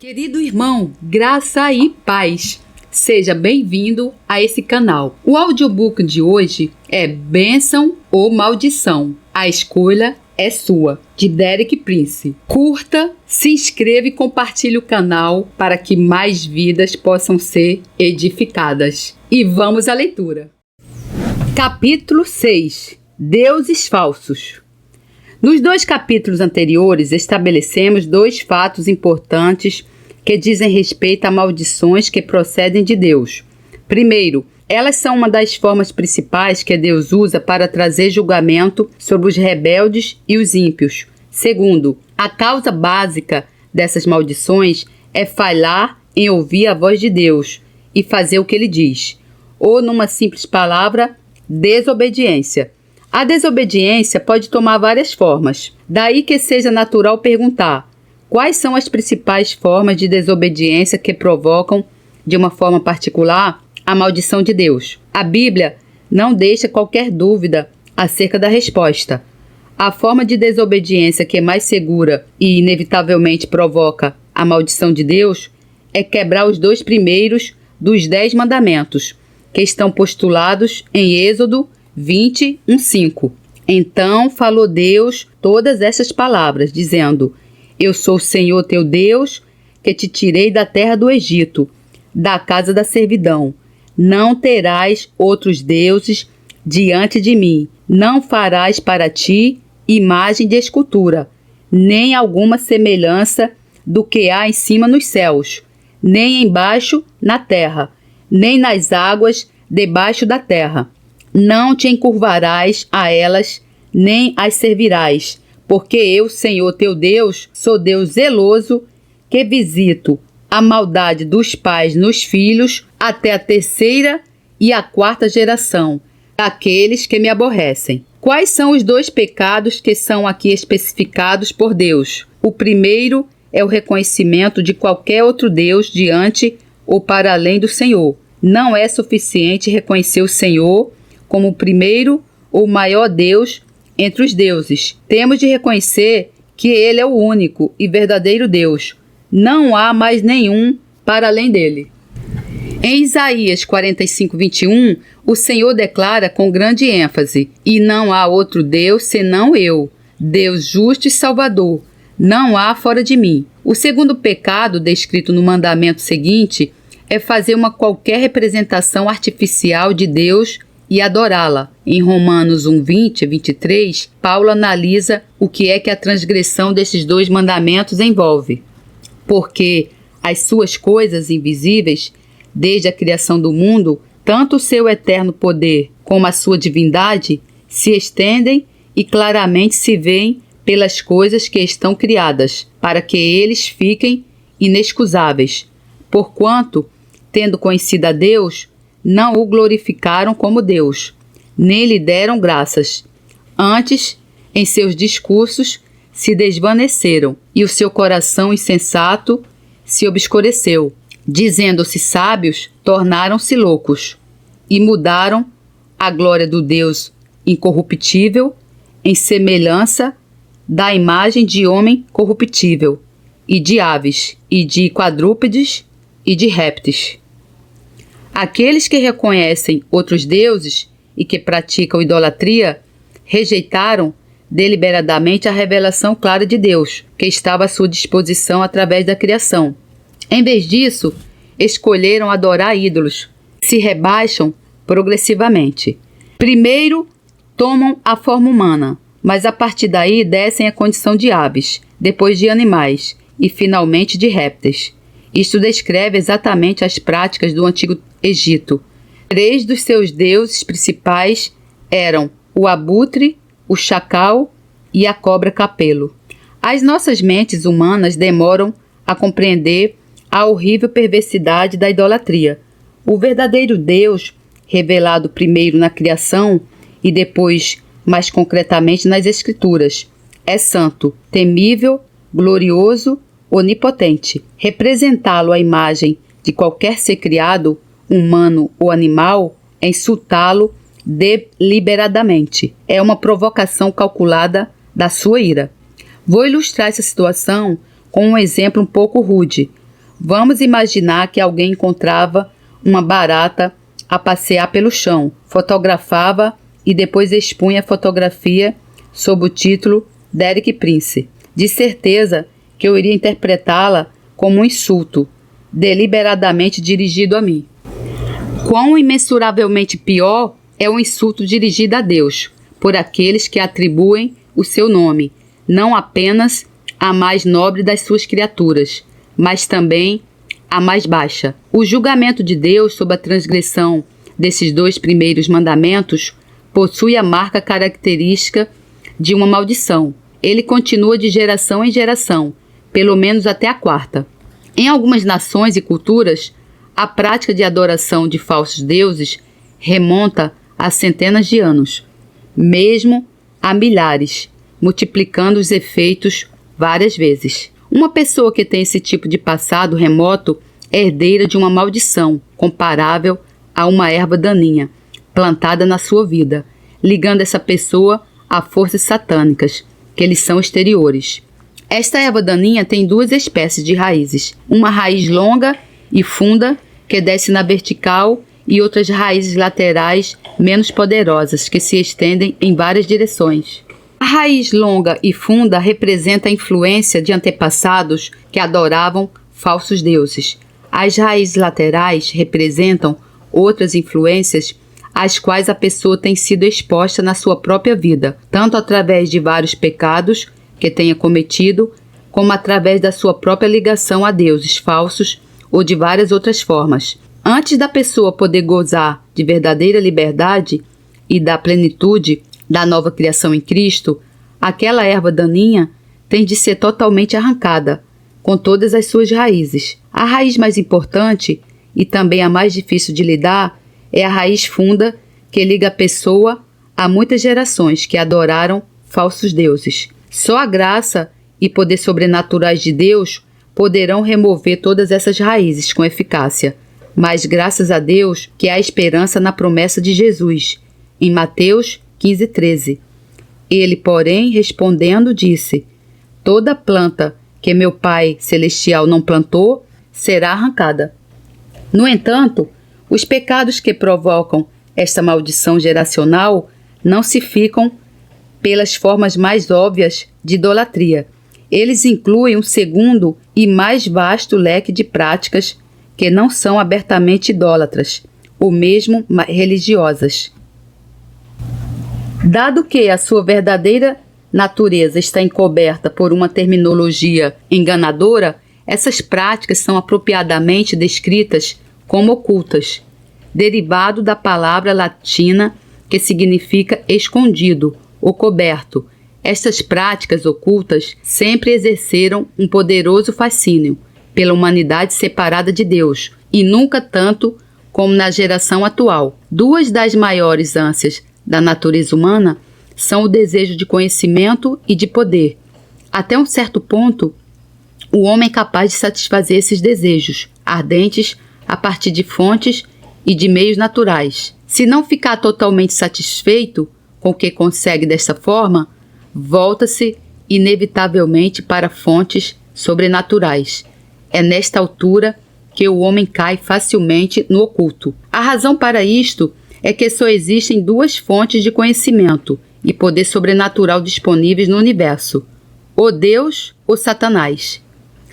Querido irmão, graça e paz, seja bem-vindo a esse canal. O audiobook de hoje é Bênção ou Maldição? A escolha é sua, de Derek Prince. Curta, se inscreva e compartilhe o canal para que mais vidas possam ser edificadas. E vamos à leitura. Capítulo 6. Deuses falsos. Nos 2 capítulos anteriores, estabelecemos 2 fatos importantes que dizem respeito a maldições que procedem de Deus. Primeiro, elas são uma das formas principais que Deus usa para trazer julgamento sobre os rebeldes e os ímpios. Segundo, a causa básica dessas maldições é falhar em ouvir a voz de Deus e fazer o que Ele diz, ou, numa simples palavra, desobediência. A desobediência pode tomar várias formas. Daí que seja natural perguntar: quais são as principais formas de desobediência que provocam, de uma forma particular, a maldição de Deus? A Bíblia não deixa qualquer dúvida acerca da resposta. A forma de desobediência que mais segura e inevitavelmente provoca a maldição de Deus é quebrar os 2 primeiros dos 10 mandamentos, que estão postulados em Êxodo 20, 1:5. Então falou Deus todas essas palavras, dizendo: Eu sou o Senhor teu Deus, que te tirei da terra do Egito, da casa da servidão. Não terás outros deuses diante de mim. Não farás para ti imagem de escultura, nem alguma semelhança do que há em cima nos céus, nem embaixo na terra, nem nas águas debaixo da terra. Não te encurvarás a elas, nem as servirás, porque eu, Senhor teu Deus, sou Deus zeloso, que visito a maldade dos pais nos filhos até a 3ª e a 4ª geração daqueles que me aborrecem. Quais são os 2 pecados que são aqui especificados por Deus? O primeiro é o reconhecimento de qualquer outro Deus diante ou para além do Senhor. Não é suficiente reconhecer o Senhor como o primeiro ou maior Deus entre os deuses. Temos de reconhecer que Ele é o único e verdadeiro Deus. Não há mais nenhum para além dele. Em Isaías 45, 21, o Senhor declara com grande ênfase: E não há outro Deus senão eu, Deus justo e salvador. Não há fora de mim. O segundo pecado descrito no mandamento seguinte é fazer uma qualquer representação artificial de Deus e adorá-la. Em Romanos 1, 20 e 23, Paulo analisa o que é que a transgressão desses 2 mandamentos envolve. Porque as suas coisas invisíveis, desde a criação do mundo, tanto o seu eterno poder como a sua divindade, se estendem e claramente se veem pelas coisas que estão criadas, para que eles fiquem inexcusáveis. Porquanto, tendo conhecido a Deus, não o glorificaram como Deus, nem lhe deram graças. Antes, em seus discursos, se desvaneceram, e o seu coração insensato se obscureceu. Dizendo-se sábios, tornaram-se loucos, e mudaram a glória do Deus incorruptível em semelhança da imagem de homem corruptível, e de aves, e de quadrúpedes, e de répteis. Aqueles que reconhecem outros deuses e que praticam idolatria rejeitaram deliberadamente a revelação clara de Deus, que estava à sua disposição através da criação. Em vez disso, escolheram adorar ídolos, se rebaixam progressivamente. Primeiro, tomam a forma humana, mas a partir daí descem à condição de aves, depois de animais e finalmente de répteis. Isto descreve exatamente as práticas do Antigo Egito. 3 dos seus deuses principais eram o abutre, o chacal e a cobra capelo. As nossas mentes humanas demoram a compreender a horrível perversidade da idolatria. O verdadeiro Deus, revelado primeiro na criação e depois, mais concretamente, nas Escrituras, é santo, temível, glorioso, onipotente. Representá-lo à imagem de qualquer ser criado, humano ou animal, é insultá-lo deliberadamente. É uma provocação calculada da sua ira. Vou ilustrar essa situação com um exemplo um pouco rude, Vamos imaginar que alguém encontrava uma barata a passear pelo chão, fotografava e depois expunha a fotografia sob o título Derek Prince. De certeza que eu iria interpretá-la como um insulto, deliberadamente dirigido a mim. Quão imensuravelmente pior é o insulto dirigido a Deus, por aqueles que atribuem o seu nome, não apenas à mais nobre das suas criaturas, mas também à mais baixa. O julgamento de Deus sobre a transgressão desses 2 primeiros mandamentos possui a marca característica de uma maldição. Ele continua de geração em geração, pelo menos até a 4ª. Em algumas nações e culturas, a prática de adoração de falsos deuses remonta a centenas de anos, mesmo a milhares, multiplicando os efeitos várias vezes. Uma pessoa que tem esse tipo de passado remoto é herdeira de uma maldição comparável a uma erva daninha plantada na sua vida, ligando essa pessoa a forças satânicas, que lhes são exteriores. Esta erva daninha tem 2 espécies de raízes, uma raiz longa e funda que desce na vertical e outras raízes laterais menos poderosas que se estendem em várias direções. A raiz longa e funda representa a influência de antepassados que adoravam falsos deuses. As raízes laterais representam outras influências às quais a pessoa tem sido exposta na sua própria vida, tanto através de vários pecados que tenha cometido, como através da sua própria ligação a deuses falsos ou de várias outras formas. Antes da pessoa poder gozar de verdadeira liberdade e da plenitude da nova criação em Cristo, aquela erva daninha tem de ser totalmente arrancada, com todas as suas raízes. A raiz mais importante e também a mais difícil de lidar é a raiz funda que liga a pessoa a muitas gerações que adoraram falsos deuses. Só a graça e poder sobrenaturais de Deus poderão remover todas essas raízes com eficácia. Mas graças a Deus que há esperança na promessa de Jesus, em Mateus 15:13. Ele, porém, respondendo, disse: toda planta que meu Pai Celestial não plantou será arrancada. No entanto, os pecados que provocam esta maldição geracional não se ficam pelas formas mais óbvias de idolatria. Eles incluem um segundo e mais vasto leque de práticas que não são abertamente idólatras, ou mesmo religiosas. Dado que a sua verdadeira natureza está encoberta por uma terminologia enganadora, essas práticas são apropriadamente descritas como ocultas, derivado da palavra latina que significa escondido ou coberto. Estas práticas ocultas sempre exerceram um poderoso fascínio pela humanidade separada de Deus, e nunca tanto como na geração atual. 2 das maiores ânsias da natureza humana são o desejo de conhecimento e de poder. Até um certo ponto, o homem é capaz de satisfazer esses desejos ardentes a partir de fontes e de meios naturais. Se não ficar totalmente satisfeito com o que consegue desta forma, volta-se inevitavelmente para fontes sobrenaturais. É nesta altura que o homem cai facilmente no oculto. A razão para isto é que só existem 2 fontes de conhecimento e poder sobrenatural disponíveis no universo: ou Deus ou Satanás.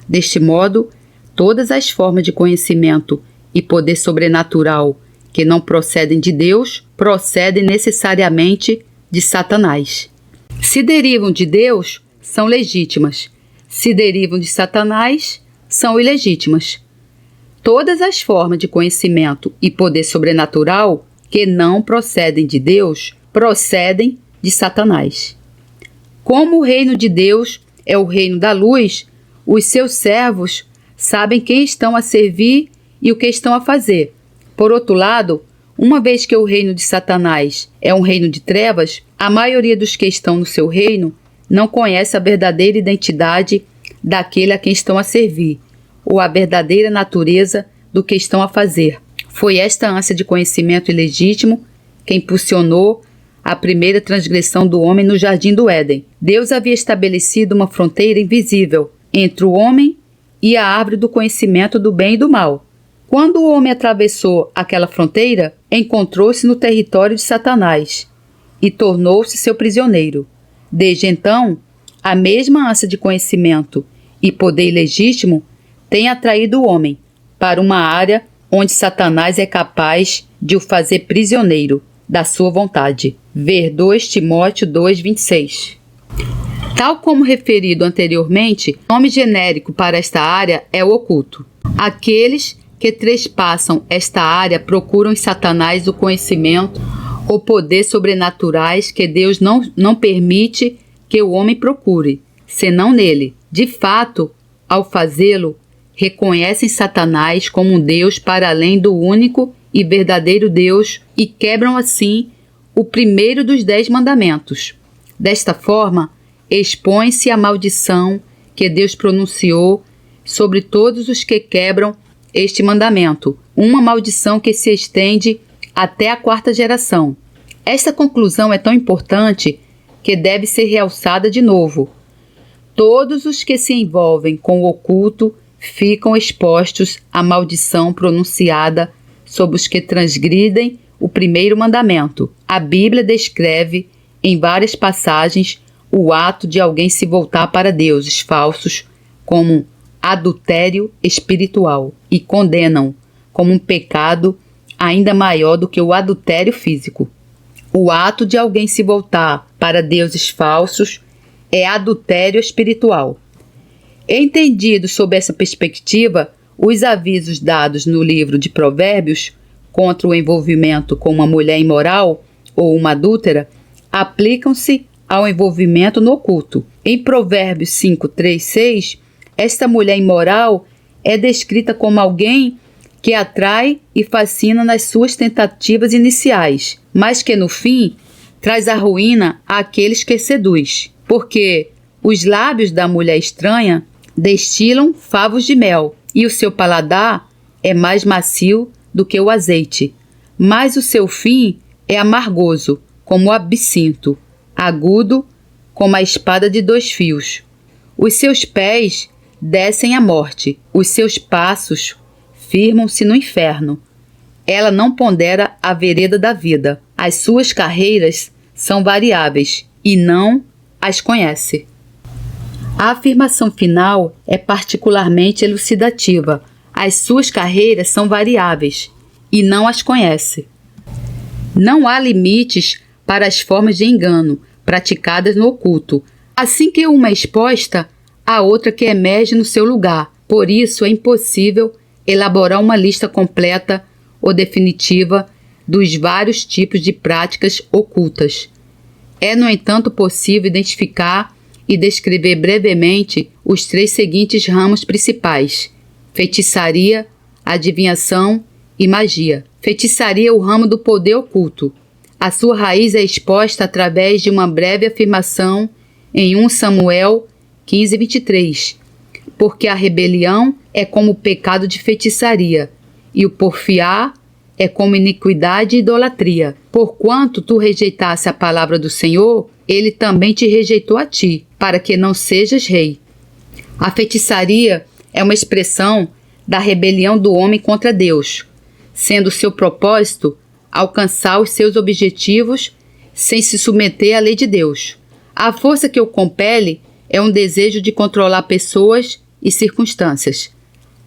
Deste modo, todas as formas de conhecimento e poder sobrenatural que não procedem de Deus procedem necessariamente de Satanás. Se derivam de Deus, são legítimas. Se derivam de Satanás, são ilegítimas. Todas as formas de conhecimento e poder sobrenatural que não procedem de Deus procedem de Satanás. Como o reino de Deus é o reino da luz, os seus servos sabem quem estão a servir e o que estão a fazer. Por outro lado, uma vez que o reino de Satanás é um reino de trevas, a maioria dos que estão no seu reino não conhece a verdadeira identidade daquele a quem estão a servir, ou a verdadeira natureza do que estão a fazer. Foi esta ânsia de conhecimento ilegítimo que impulsionou a primeira transgressão do homem no Jardim do Éden. Deus havia estabelecido uma fronteira invisível entre o homem e a árvore do conhecimento do bem e do mal. Quando o homem atravessou aquela fronteira, encontrou-se no território de Satanás e tornou-se seu prisioneiro. Desde então, a mesma ânsia de conhecimento e poder ilegítimo tem atraído o homem para uma área onde Satanás é capaz de o fazer prisioneiro da sua vontade. Ver 2 Timóteo 2:26. Tal como referido anteriormente, o nome genérico para esta área é o oculto. Aqueles que trespassam esta área procuram em Satanás o conhecimento ou poder sobrenaturais que Deus não permite que o homem procure, senão nele. De fato, ao fazê-lo, reconhecem Satanás como um Deus para além do único e verdadeiro Deus e quebram assim o primeiro dos 10 mandamentos. Desta forma, expõe-se a maldição que Deus pronunciou sobre todos os que quebram este mandamento, uma maldição que se estende até a 4ª geração. Esta conclusão é tão importante que deve ser realçada de novo. Todos os que se envolvem com o oculto ficam expostos à maldição pronunciada sobre os que transgridem o primeiro mandamento. A Bíblia descreve em várias passagens o ato de alguém se voltar para deuses falsos como adultério espiritual e condenam como um pecado ainda maior do que o adultério físico. O ato de alguém se voltar para deuses falsos é adultério espiritual. Entendido sob essa perspectiva, os avisos dados no livro de Provérbios contra o envolvimento com uma mulher imoral ou uma adúltera aplicam-se ao envolvimento no oculto. Em Provérbios 5:3-6, esta mulher imoral é descrita como alguém que atrai e fascina nas suas tentativas iniciais, mas que no fim traz a ruína àqueles que seduz, porque os lábios da mulher estranha destilam favos de mel e o seu paladar é mais macio do que o azeite, mas o seu fim é amargoso como o absinto, agudo como a espada de 2 fios. Os seus pés descem à morte, os seus passos firmam-se no inferno. Ela não pondera a vereda da vida. As suas carreiras são variáveis e não as conhece. A afirmação final é particularmente elucidativa. As suas carreiras são variáveis e não as conhece. Não há limites para as formas de engano praticadas no oculto. Assim que uma é exposta, há outra que emerge no seu lugar. Por isso, é impossível elaborar uma lista completa ou definitiva dos vários tipos de práticas ocultas. É, no entanto, possível identificar e descrever brevemente os 3 seguintes ramos principais: feitiçaria, adivinhação e magia. Feitiçaria é o ramo do poder oculto. A sua raiz é exposta através de uma breve afirmação em 1 Samuel 15:23, porque a rebelião é como o pecado de feitiçaria, e o porfiar é como iniquidade e idolatria. Porquanto tu rejeitasse a palavra do Senhor, ele também te rejeitou a ti, para que não sejas rei. A feitiçaria é uma expressão da rebelião do homem contra Deus, sendo seu propósito alcançar os seus objetivos sem se submeter à lei de Deus. A força que o compele é um desejo de controlar pessoas e circunstâncias.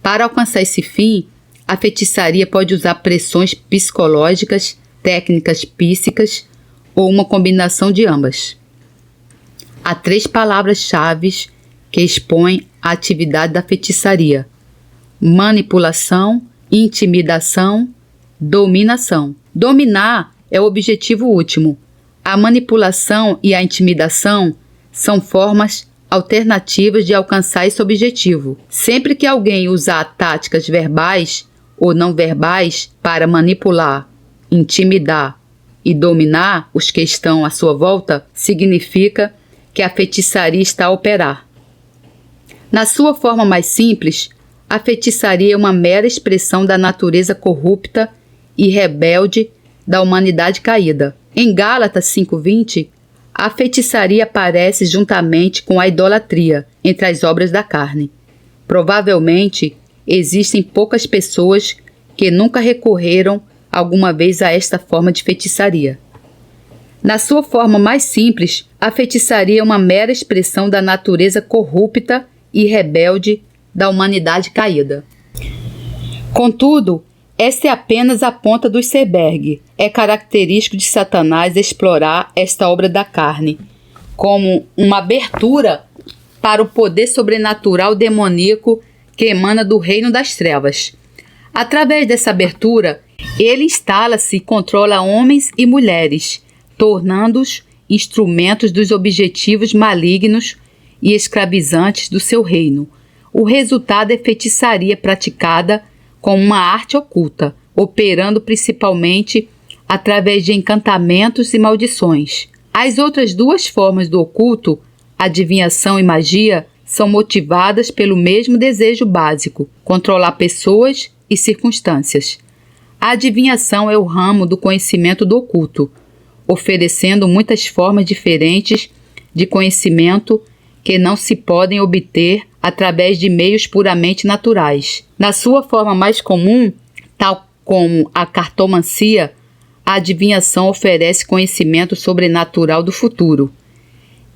Para alcançar esse fim, a feitiçaria pode usar pressões psicológicas, técnicas psíquicas ou uma combinação de ambas. Há 3 palavras-chave que expõem a atividade da feitiçaria: manipulação, intimidação, dominação. Dominar é o objetivo último. A manipulação e a intimidação são formas alternativas de alcançar esse objetivo. Sempre que alguém usar táticas verbais ou não verbais para manipular, intimidar e dominar os que estão à sua volta, significa que a feitiçaria está a operar. Na sua forma mais simples, a feitiçaria é uma mera expressão da natureza corrupta e rebelde da humanidade caída. Em Gálatas 5:20, a feitiçaria aparece juntamente com a idolatria entre as obras da carne. Provavelmente, existem poucas pessoas que nunca recorreram alguma vez a esta forma de feitiçaria. Na sua forma mais simples, a feitiçaria é uma mera expressão da natureza corrupta e rebelde da humanidade caída. Contudo, esta é apenas a ponta do iceberg. É característico de Satanás explorar esta obra da carne como uma abertura para o poder sobrenatural demoníaco que emana do reino das trevas. Através dessa abertura, ele instala-se e controla homens e mulheres, tornando-os instrumentos dos objetivos malignos e escravizantes do seu reino. O resultado é feitiçaria praticada como uma arte oculta, operando principalmente através de encantamentos e maldições. As outras duas formas do oculto, adivinhação e magia, são motivadas pelo mesmo desejo básico: controlar pessoas e circunstâncias. A adivinhação é o ramo do conhecimento do oculto, oferecendo muitas formas diferentes de conhecimento que não se podem obter através de meios puramente naturais. Na sua forma mais comum, tal como a cartomancia, a adivinhação oferece conhecimento sobrenatural do futuro.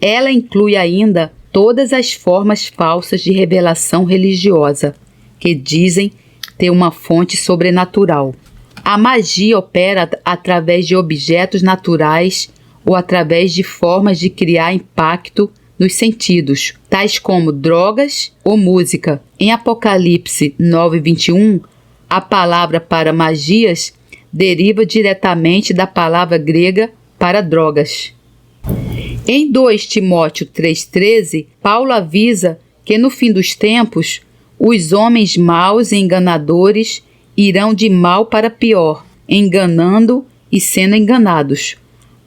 Ela inclui ainda todas as formas falsas de revelação religiosa, que dizem ter uma fonte sobrenatural. A magia opera através de objetos naturais ou através de formas de criar impacto nos sentidos, tais como drogas ou música. Em Apocalipse 9:21, a palavra para magias deriva diretamente da palavra grega para drogas. Em 2 Timóteo 3,13, Paulo avisa que no fim dos tempos, os homens maus e enganadores irão de mal para pior, enganando e sendo enganados.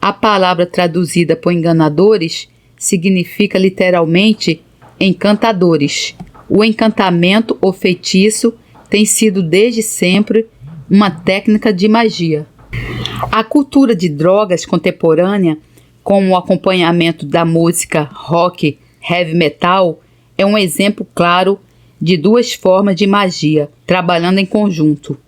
A palavra traduzida por enganadores significa literalmente encantadores. O encantamento ou feitiço tem sido desde sempre uma técnica de magia. A cultura de drogas contemporânea, com o acompanhamento da música rock, heavy metal, é um exemplo claro de duas formas de magia trabalhando em conjunto.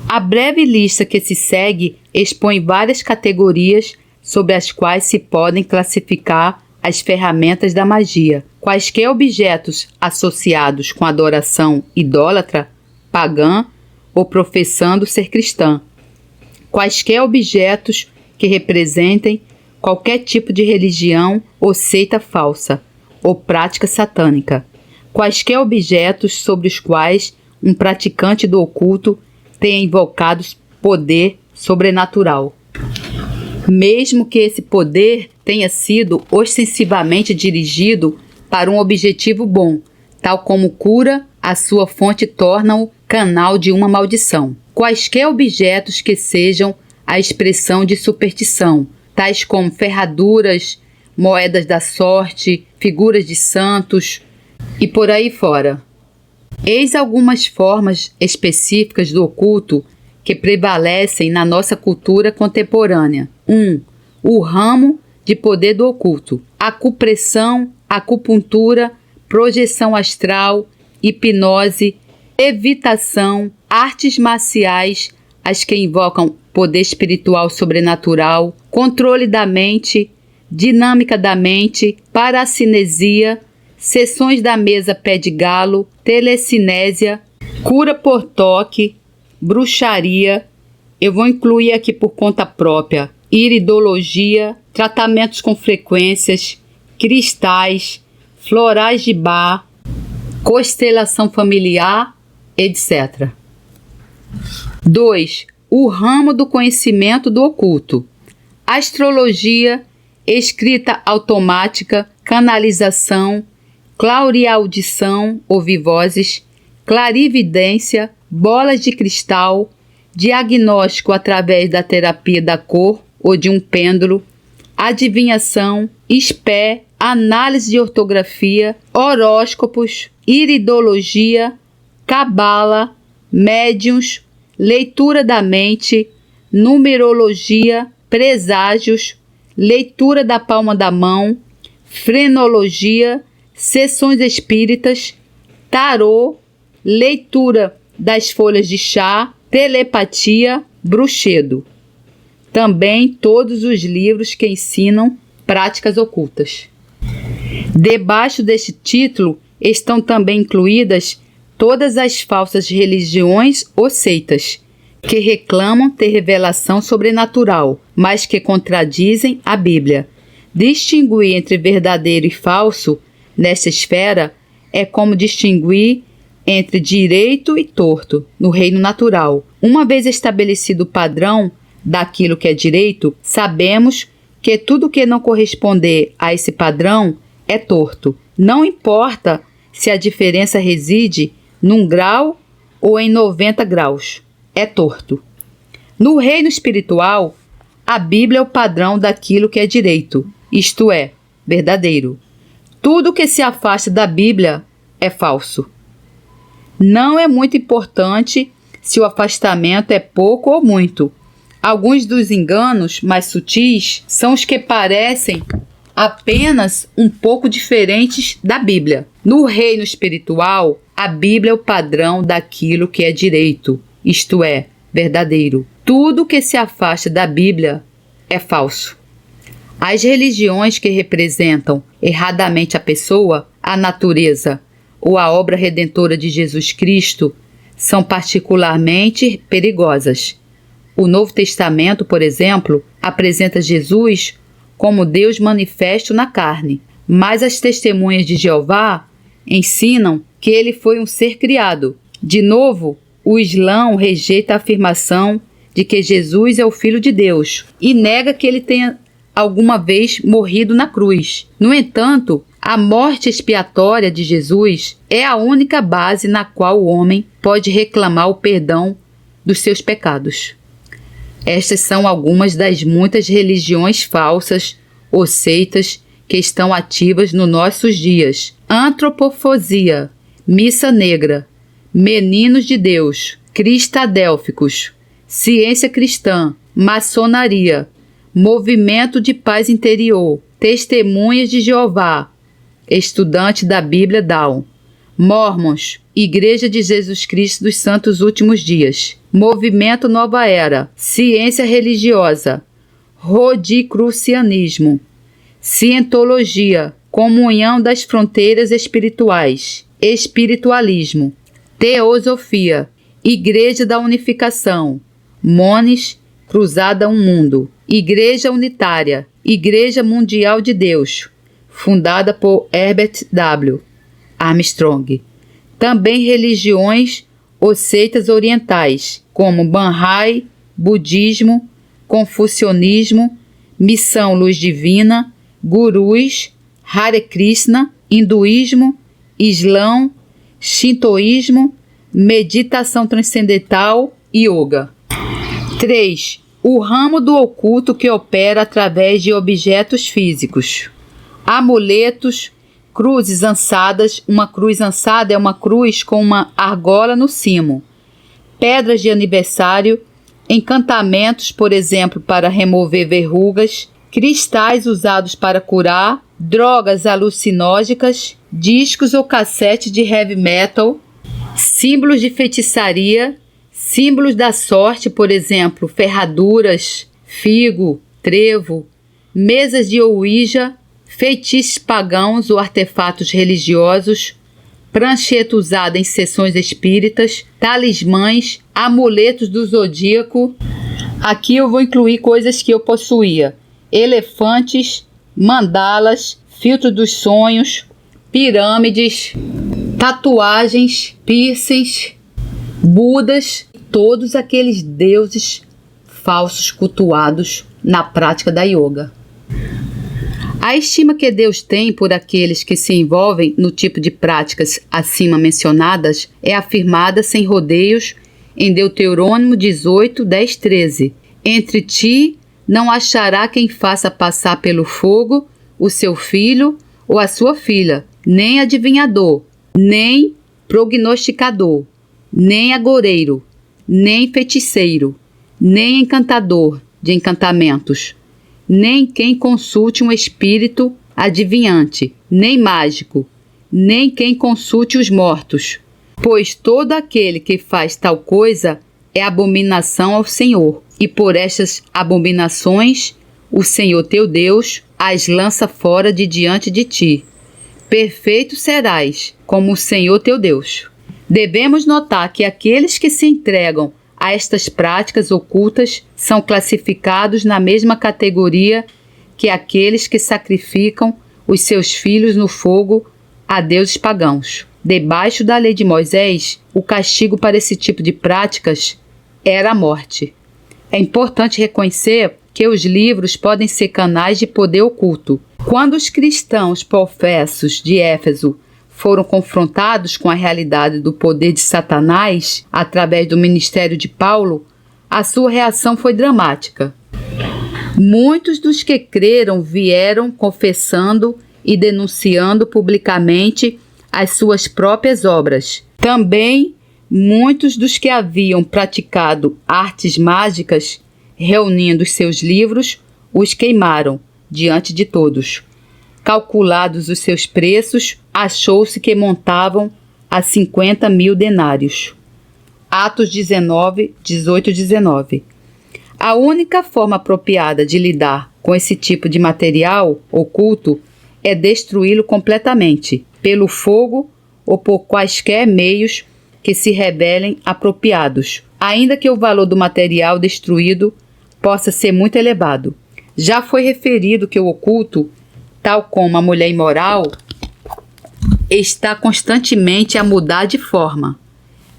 A breve lista que se segue expõe várias categorias sobre as quais se podem classificar as ferramentas da magia. Quaisquer objetos associados com adoração idólatra, pagã ou professando ser cristã. Quaisquer objetos que representem qualquer tipo de religião ou seita falsa ou prática satânica. Quaisquer objetos sobre os quais um praticante do oculto tenha invocado poder sobrenatural, mesmo que esse poder tenha sido ostensivamente dirigido para um objetivo bom, tal como cura, a sua fonte torna-o canal de uma maldição. Quaisquer objetos que sejam a expressão de superstição, tais como ferraduras, moedas da sorte, figuras de santos e por aí fora. Eis algumas formas específicas do oculto que prevalecem na nossa cultura contemporânea. 1. O ramo de poder do oculto: acupressão, acupuntura, projeção astral, hipnose, levitação, artes marciais, as que invocam poder espiritual sobrenatural, controle da mente, dinâmica da mente, paracinesia, sessões da mesa pé de galo, telecinésia, cura por toque, bruxaria. Eu vou incluir aqui por conta própria iridologia, tratamentos com frequências, cristais, florais de bar, constelação familiar, etc. 2. O ramo do conhecimento do oculto: astrologia, escrita automática, canalização, clareaudição, ouvir vozes, clarividência, bolas de cristal, diagnóstico através da terapia da cor ou de um pêndulo, adivinhação, espé, análise de ortografia, horóscopos, iridologia, cabala, médiuns, leitura da mente, numerologia, preságios, leitura da palma da mão, frenologia, sessões espíritas, tarô, leitura das folhas de chá, telepatia, bruxedo. Também todos os livros que ensinam práticas ocultas. Debaixo deste título estão também incluídas todas as falsas religiões ou seitas que reclamam ter revelação sobrenatural, mas que contradizem a Bíblia. Distinguir entre verdadeiro e falso nesta esfera é como distinguir entre direito e torto no reino natural. Uma vez estabelecido o padrão daquilo que é direito, sabemos que tudo que não corresponder a esse padrão é torto. Não importa se a diferença reside num grau ou em 90 graus. É torto. No reino espiritual, a Bíblia é o padrão daquilo que é direito, isto é, verdadeiro. Tudo que se afasta da Bíblia é falso. Não é muito importante se o afastamento é pouco ou muito. Alguns dos enganos mais sutis são os que parecem apenas um pouco diferentes da Bíblia. No reino espiritual, a Bíblia é o padrão daquilo que é direito, isto é, verdadeiro. Tudo que se afasta da Bíblia é falso. As religiões que representam erradamente a pessoa, a natureza ou a obra redentora de Jesus Cristo são particularmente perigosas. O Novo Testamento, por exemplo, apresenta Jesus como Deus manifesto na carne, mas as testemunhas de Jeová ensinam que ele foi um ser criado. De novo, o Islã rejeita a afirmação de que Jesus é o Filho de Deus e nega que ele tenha alguma vez morrido na cruz. No entanto, a morte expiatória de Jesus é a única base na qual o homem pode reclamar o perdão dos seus pecados. Estas são algumas das muitas religiões falsas ou seitas que estão ativas nos nossos dias. Antropofagia, missa negra, meninos de Deus, cristadélficos, ciência cristã, maçonaria, movimento de paz interior, testemunhas de Jeová, estudante da Bíblia Down, Mormons, Igreja de Jesus Cristo dos Santos Últimos Dias, Movimento Nova Era, Ciência Religiosa, Rosicrucianismo, Cientologia, Comunhão das Fronteiras Espirituais, Espiritualismo, Teosofia, Igreja da Unificação, Mones, Cruzada Um Mundo, Igreja Unitária, Igreja Mundial de Deus, fundada por Herbert W. Armstrong. Também religiões ou seitas orientais, como Bahá'í, Budismo, Confucionismo, Missão Luz Divina, Gurus, Hare Krishna, Hinduísmo, Islã, Shintoísmo, Meditação Transcendental e Yoga. 3. O ramo do oculto que opera através de objetos físicos. Amuletos, cruzes ançadas. Uma cruz ançada é uma cruz com uma argola no cimo. Pedras de aniversário, encantamentos, por exemplo, para remover verrugas, cristais usados para curar, drogas alucinógenas, discos ou cassetes de heavy metal, símbolos de feitiçaria, símbolos da sorte, por exemplo, ferraduras, figo, trevo, mesas de ouija, feitiços pagãos ou artefatos religiosos, prancheta usada em sessões espíritas, talismãs, amuletos do zodíaco. Aqui eu vou incluir coisas que eu possuía: elefantes, mandalas, filtro dos sonhos, pirâmides, tatuagens, piercings, budas, todos aqueles deuses falsos cultuados na prática da yoga. A estima que Deus tem por aqueles que se envolvem no tipo de práticas acima mencionadas é afirmada sem rodeios em Deuteronômio 18, 10, 13. Entre ti não achará quem faça passar pelo fogo o seu filho ou a sua filha, nem adivinhador, nem prognosticador, nem agoreiro, nem feiticeiro, nem encantador de encantamentos, nem quem consulte um espírito adivinhante, nem mágico, nem quem consulte os mortos, pois todo aquele que faz tal coisa é abominação ao Senhor, e por estas abominações o Senhor teu Deus as lança fora de diante de ti. Perfeito serás, como o Senhor teu Deus. Devemos notar que aqueles que se entregam a estas práticas ocultas são classificados na mesma categoria que aqueles que sacrificam os seus filhos no fogo a deuses pagãos. Debaixo da lei de Moisés, o castigo para esse tipo de práticas era a morte. É importante reconhecer que os livros podem ser canais de poder oculto. Quando os cristãos professos de Éfeso foram confrontados com a realidade do poder de Satanás através do ministério de Paulo, a sua reação foi dramática. Muitos dos que creram vieram confessando e denunciando publicamente as suas próprias obras. Também muitos dos que haviam praticado artes mágicas, reunindo os seus livros, os queimaram diante de todos. Calculados os seus preços, achou-se que montavam a 50.000 denários. Atos 19, 18 e 19. A única forma apropriada de lidar com esse tipo de material oculto é destruí-lo completamente, pelo fogo ou por quaisquer meios que se revelem apropriados, ainda que o valor do material destruído possa ser muito elevado. Já foi referido que o oculto, tal como a mulher imoral, está constantemente a mudar de forma.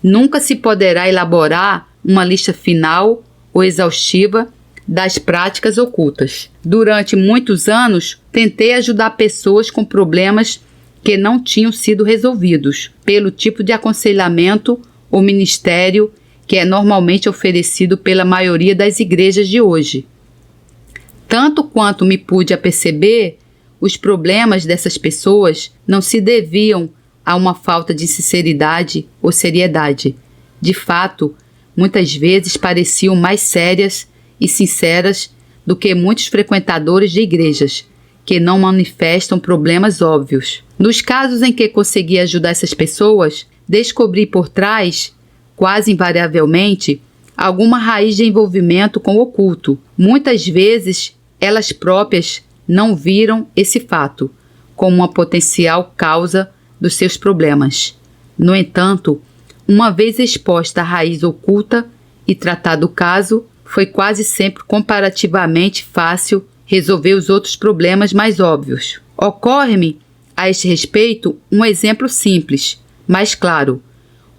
Nunca se poderá elaborar uma lista final ou exaustiva das práticas ocultas. Durante muitos anos, tentei ajudar pessoas com problemas que não tinham sido resolvidos pelo tipo de aconselhamento ou ministério que é normalmente oferecido pela maioria das igrejas de hoje. Tanto quanto me pude aperceber, os problemas dessas pessoas não se deviam a uma falta de sinceridade ou seriedade. De fato, muitas vezes pareciam mais sérias e sinceras do que muitos frequentadores de igrejas, que não manifestam problemas óbvios. Nos casos em que consegui ajudar essas pessoas, descobri por trás, quase invariavelmente, alguma raiz de envolvimento com o oculto. Muitas vezes, elas próprias não viram esse fato como uma potencial causa dos seus problemas. No entanto, uma vez exposta à raiz oculta e tratado o caso, foi quase sempre comparativamente fácil resolver os outros problemas mais óbvios. Ocorre-me, a este respeito, um exemplo simples, mas claro.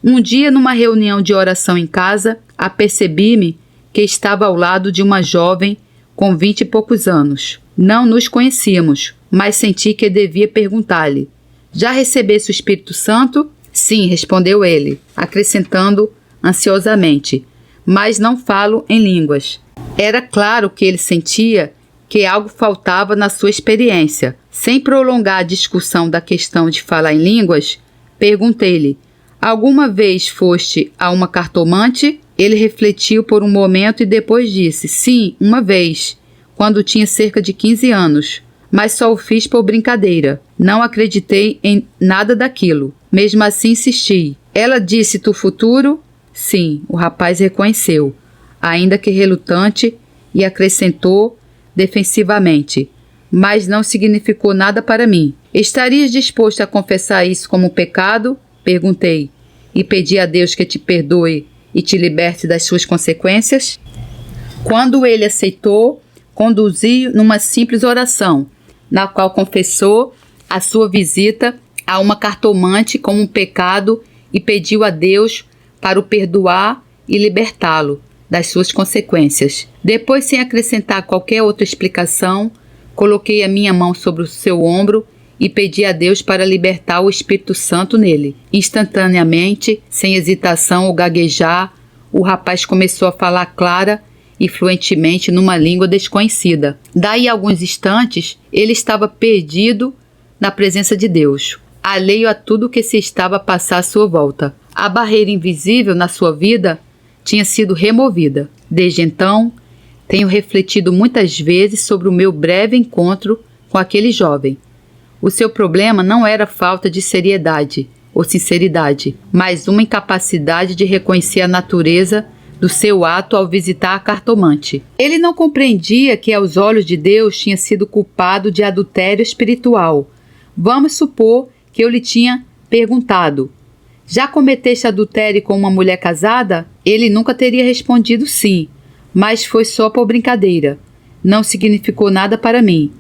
Um dia, numa reunião de oração em casa, apercebi-me que estava ao lado de uma jovem com 20 e poucos anos. Não nos conhecíamos, mas senti que devia perguntar-lhe: já recebesse o Espírito Santo? Sim, respondeu ele, acrescentando ansiosamente: mas não falo em línguas. Era claro que ele sentia que algo faltava na sua experiência. Sem prolongar a discussão da questão de falar em línguas, perguntei-lhe: alguma vez foste a uma cartomante? Ele refletiu por um momento e depois disse: sim, uma vez, quando tinha cerca de 15 anos, mas só o fiz por brincadeira. Não acreditei em nada daquilo. Mesmo assim insisti. Ela disse-te o futuro? Sim, o rapaz reconheceu, ainda que relutante, e acrescentou defensivamente: mas não significou nada para mim. Estarias disposto a confessar isso como pecado? Perguntei, e pedi a Deus que te perdoe e te liberte das suas consequências? Quando ele aceitou, conduzi numa simples oração, na qual confessou a sua visita a uma cartomante como um pecado e pediu a Deus para o perdoar e libertá-lo das suas consequências. Depois, sem acrescentar qualquer outra explicação, coloquei a minha mão sobre o seu ombro e pedi a Deus para libertar o Espírito Santo nele. Instantaneamente, sem hesitação ou gaguejar, o rapaz começou a falar clara e fluentemente numa língua desconhecida. Daí a alguns instantes, ele estava perdido na presença de Deus, alheio a tudo que se estava a passar à sua volta. A barreira invisível na sua vida tinha sido removida. Desde então, tenho refletido muitas vezes sobre o meu breve encontro com aquele jovem. O seu problema não era falta de seriedade ou sinceridade, mas uma incapacidade de reconhecer a natureza do seu ato ao visitar a cartomante. Ele não compreendia que aos olhos de Deus tinha sido culpado de adultério espiritual. Vamos supor que eu lhe tinha perguntado: já cometeste adultério com uma mulher casada? Ele nunca teria respondido sim, mas foi só por brincadeira. Não significou nada para mim.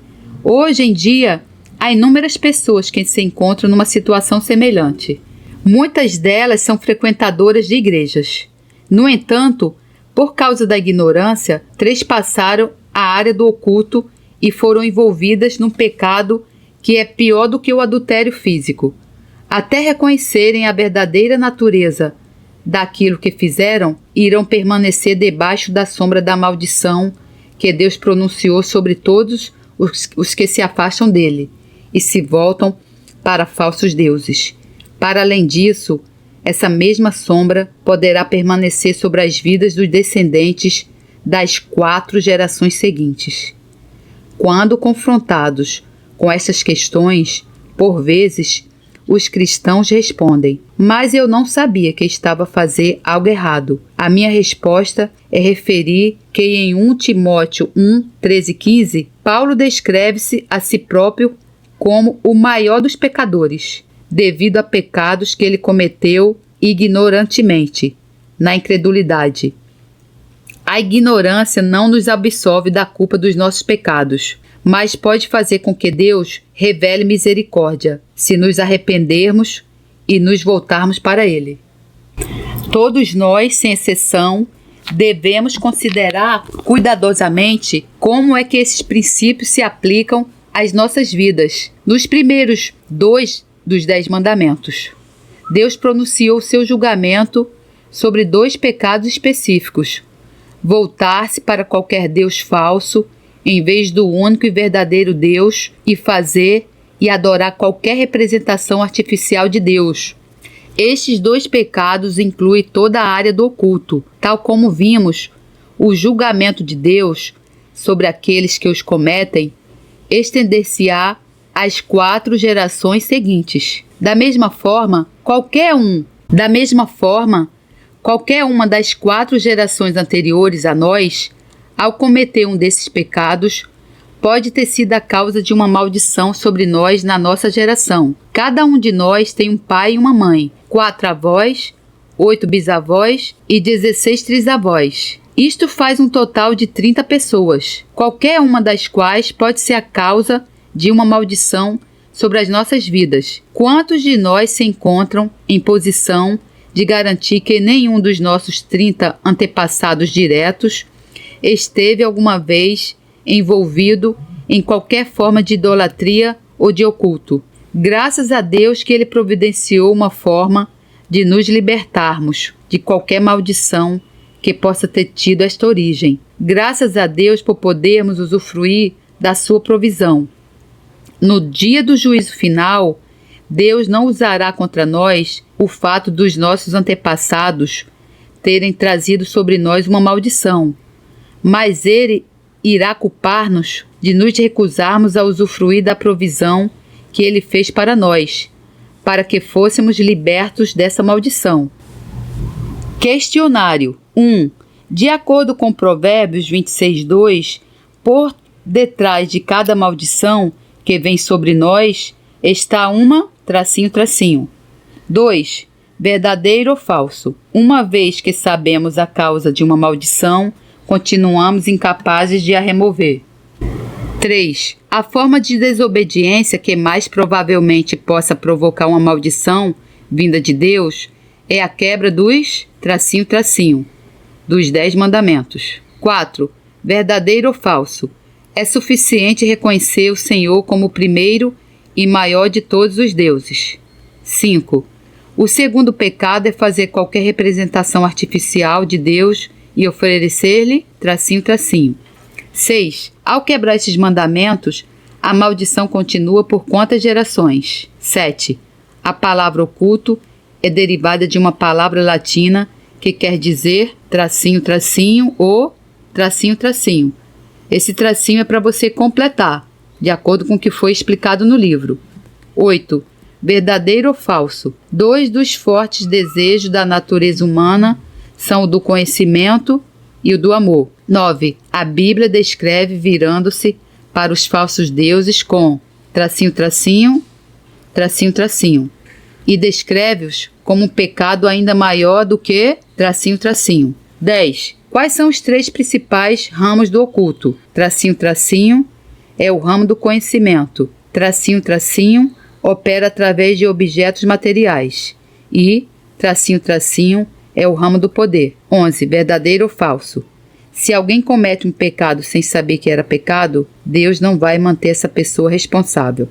Hoje em dia, há inúmeras pessoas que se encontram numa situação semelhante. Muitas delas são frequentadoras de igrejas. No entanto, por causa da ignorância, trespassaram a área do oculto e foram envolvidas num pecado que é pior do que o adultério físico. Até reconhecerem a verdadeira natureza daquilo que fizeram, irão permanecer debaixo da sombra da maldição que Deus pronunciou sobre todos os que se afastam dele e se voltam para falsos deuses. Para além disso, essa mesma sombra poderá permanecer sobre as vidas dos descendentes das 4 gerações seguintes. Quando confrontados com essas questões, por vezes, os cristãos respondem: mas eu não sabia que estava a fazer algo errado. A minha resposta é referir que em 1 Timóteo 1, 13 e 15, Paulo descreve-se a si próprio como o maior dos pecadores, devido a pecados que ele cometeu ignorantemente, na incredulidade. A ignorância não nos absolve da culpa dos nossos pecados, mas pode fazer com que Deus revele misericórdia, se nos arrependermos e nos voltarmos para Ele. Todos nós, sem exceção, devemos considerar cuidadosamente como é que esses princípios se aplicam às nossas vidas. Nos primeiros 2 dos 10 mandamentos, Deus pronunciou seu julgamento sobre 2 pecados específicos: voltar-se para qualquer Deus falso, em vez do único e verdadeiro Deus, e fazer e adorar qualquer representação artificial de Deus. Estes 2 pecados incluem toda a área do oculto. Tal como vimos, o julgamento de Deus sobre aqueles que os cometem estender-se-á às 4 gerações seguintes. Da mesma forma, qualquer uma das 4 gerações anteriores a nós, ao cometer um desses pecados, pode ter sido a causa de uma maldição sobre nós na nossa geração. Cada um de nós tem um pai e uma mãe, 4 avós, 8 bisavós e 16 trisavós. Isto faz um total de 30 pessoas, qualquer uma das quais pode ser a causa de uma maldição sobre as nossas vidas. Quantos de nós se encontram em posição de garantir que nenhum dos nossos 30 antepassados diretos esteve alguma vez envolvido em qualquer forma de idolatria ou de oculto? Graças a Deus que Ele providenciou uma forma de nos libertarmos de qualquer maldição que possa ter tido esta origem. Graças a Deus por podermos usufruir da sua provisão. No dia do juízo final, Deus não usará contra nós o fato dos nossos antepassados terem trazido sobre nós uma maldição, mas Ele irá culpar-nos de nos recusarmos a usufruir da provisão que Ele fez para nós, para que fôssemos libertos dessa maldição. Questionário 1. De acordo com Provérbios 26:2, por detrás de cada maldição que vem sobre nós está uma ... 2. Verdadeiro ou falso? Uma vez que sabemos a causa de uma maldição, continuamos incapazes de a remover. 3. A forma de desobediência que mais provavelmente possa provocar uma maldição vinda de Deus é a quebra dos ... dos 10 mandamentos. 4. Verdadeiro ou falso? É suficiente reconhecer o Senhor como o primeiro e maior de todos os deuses. 5. O segundo pecado é fazer qualquer representação artificial de Deus e oferecer-lhe ... 6. Ao quebrar esses mandamentos, a maldição continua por quantas gerações? 7. A palavra oculto é derivada de uma palavra latina que quer dizer ... ou ... Esse tracinho é para você completar, de acordo com o que foi explicado no livro. 8. Verdadeiro ou falso? 2 dos fortes desejos da natureza humana são o do conhecimento e o do amor. 9. A Bíblia descreve virando-se para os falsos deuses com tracinho, tracinho, tracinho, tracinho. E descreve-os como um pecado ainda maior do que tracinho, tracinho. 10. Quais são os 3 principais ramos do oculto? Tracinho, tracinho é o ramo do conhecimento. Tracinho, tracinho opera através de objetos materiais. E tracinho, tracinho é o ramo do poder. 11. Verdadeiro ou falso? Se alguém comete um pecado sem saber que era pecado, Deus não vai manter essa pessoa responsável.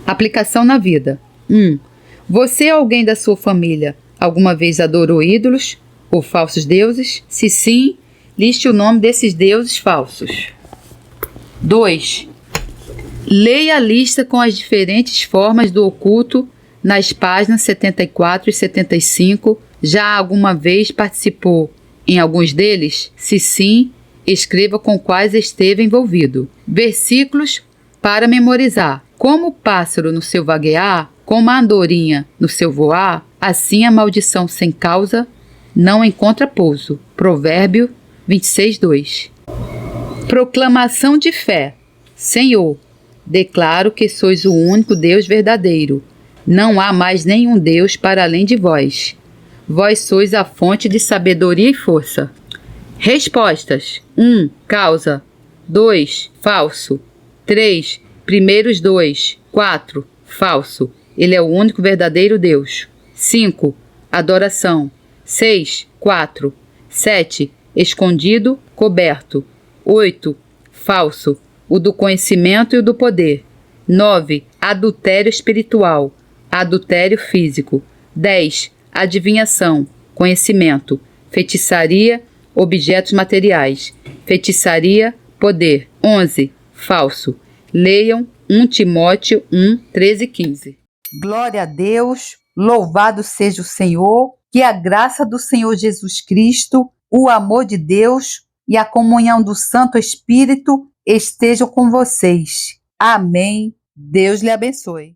Aplicação na vida. 1. Você ou alguém da sua família alguma vez adorou ídolos ou falsos deuses? Se sim, liste o nome desses deuses falsos. 2. Leia a lista com as diferentes formas do oculto nas páginas 74 e 75. Já alguma vez participou em alguns deles? Se sim, escreva com quais esteve envolvido. Versículos para memorizar. Como o pássaro no seu vaguear, como a andorinha no seu voar, assim a maldição sem causa não encontra pouso. Provérbio 26:2. Proclamação de fé. Senhor, declaro que sois o único Deus verdadeiro. Não há mais nenhum Deus para além de vós. Vós sois a fonte de sabedoria e força. Respostas. 1. Causa. 2. Falso. 3. Primeiros 2. 4. Falso. Ele é o único verdadeiro Deus. 5. Adoração. 6. 4. 7. Escondido, coberto. 8. Falso. O do conhecimento e o do poder. 9. Adultério espiritual. Adultério físico. 10. Adivinhação, conhecimento. Feitiçaria, objetos materiais. Feitiçaria, poder. 11. Falso. Leiam 1 Timóteo 1, 13 e 15. Glória a Deus, louvado seja o Senhor, que a graça do Senhor Jesus Cristo, o amor de Deus e a comunhão do Santo Espírito estejam com vocês. Amém. Deus lhe abençoe.